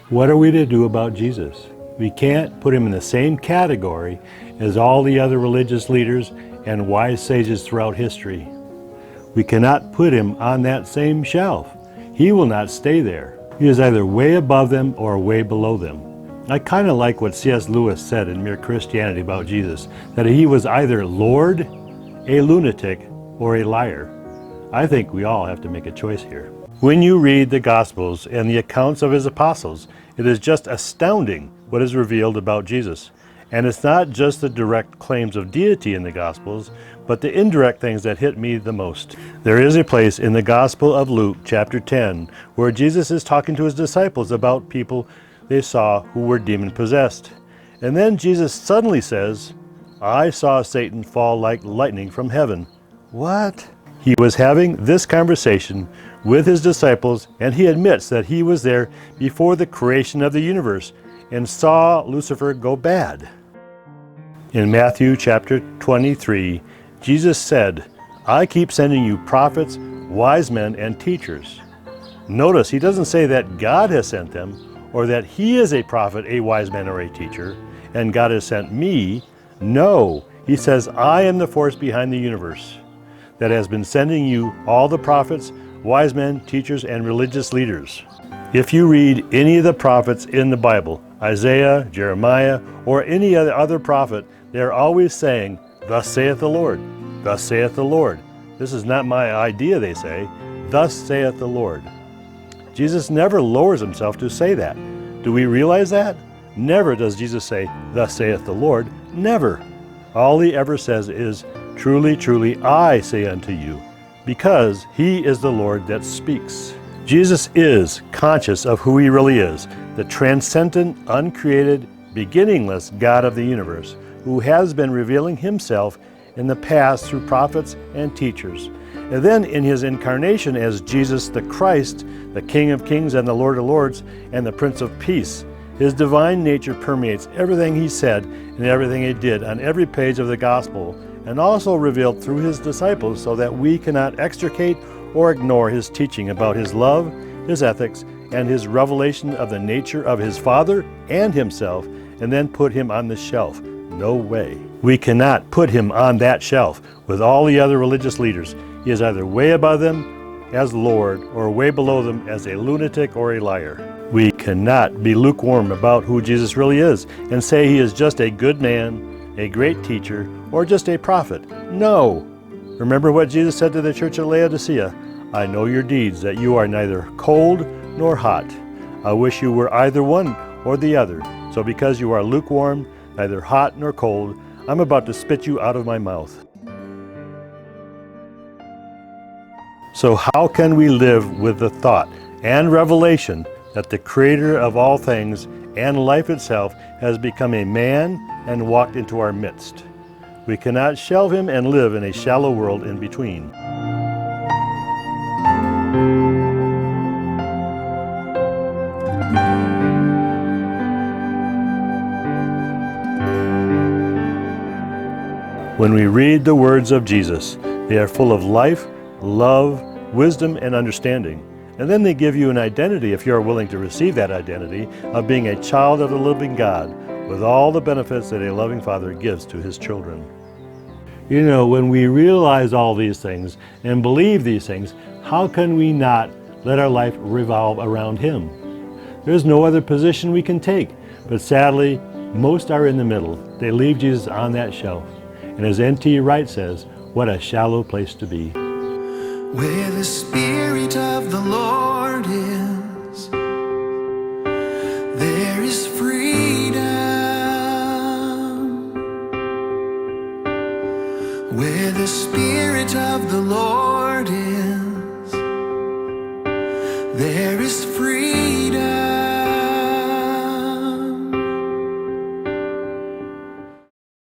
What are we to do about Jesus? We can't put him in the same category as all the other religious leaders and wise sages throughout history. We cannot put him on that same shelf. He will not stay there. He is either way above them or way below them. I kind of like what C.S. Lewis said in Mere Christianity about Jesus, that he was either Lord, a lunatic, or a liar. I think we all have to make a choice here. When you read the Gospels and the accounts of his apostles, it is just astounding what is revealed about Jesus. And it's not just the direct claims of deity in the Gospels, but the indirect things that hit me the most. There is a place in the Gospel of Luke, chapter 10, where Jesus is talking to his disciples about people they saw who were demon-possessed. And then Jesus suddenly says, "I saw Satan fall like lightning from heaven." What? He was having this conversation with his disciples, and he admits that he was there before the creation of the universe and saw Lucifer go bad. In Matthew chapter 23, Jesus said, "I keep sending you prophets, wise men, and teachers." Notice he doesn't say that God has sent them, or that he is a prophet, a wise man, or a teacher, and God has sent me. No, he says, "I am the force behind the universe that has been sending you all the prophets, wise men, teachers, and religious leaders." If you read any of the prophets in the Bible, Isaiah, Jeremiah, or any other prophet, they're always saying, "Thus saith the Lord, thus saith the Lord." This is not my idea, they say. "Thus saith the Lord." Jesus never lowers himself to say that. Do we realize that? Never does Jesus say, "Thus saith the Lord." Never. All he ever says is, "Truly, truly, I say unto you," because he is the Lord that speaks. Jesus is conscious of who he really is, the transcendent, uncreated, beginningless God of the universe, who has been revealing himself in the past through prophets and teachers. And then in his incarnation as Jesus the Christ, the King of Kings and the Lord of Lords, and the Prince of Peace, his divine nature permeates everything he said and everything he did on every page of the gospel, and also revealed through his disciples so that we cannot extricate or ignore his teaching about his love, his ethics, and his revelation of the nature of his Father and himself, and then put him on the shelf. No way. We cannot put him on that shelf with all the other religious leaders. He is either way above them as Lord or way below them as a lunatic or a liar. We cannot be lukewarm about who Jesus really is and say he is just a good man, a great teacher, or just a prophet. No. Remember what Jesus said to the church at Laodicea, "I know your deeds, that you are neither cold nor hot. I wish you were either one or the other. So because you are lukewarm, neither hot nor cold, I'm about to spit you out of my mouth." So how can we live with the thought and revelation that the Creator of all things and life itself has become a man and walked into our midst? We cannot shelve him and live in a shallow world in between. When we read the words of Jesus, they are full of life, love, wisdom, and understanding. And then they give you an identity, if you are willing to receive that identity, of being a child of the living God, with all the benefits that a loving Father gives to his children. You know, when we realize all these things and believe these things, how can we not let our life revolve around him? There's no other position we can take, but sadly, most are in the middle. They leave Jesus on that shelf. And as N.T. Wright says, what a shallow place to be. Where the Spirit of the Lord is, there is freedom. Where the Spirit of the Lord is, there is freedom.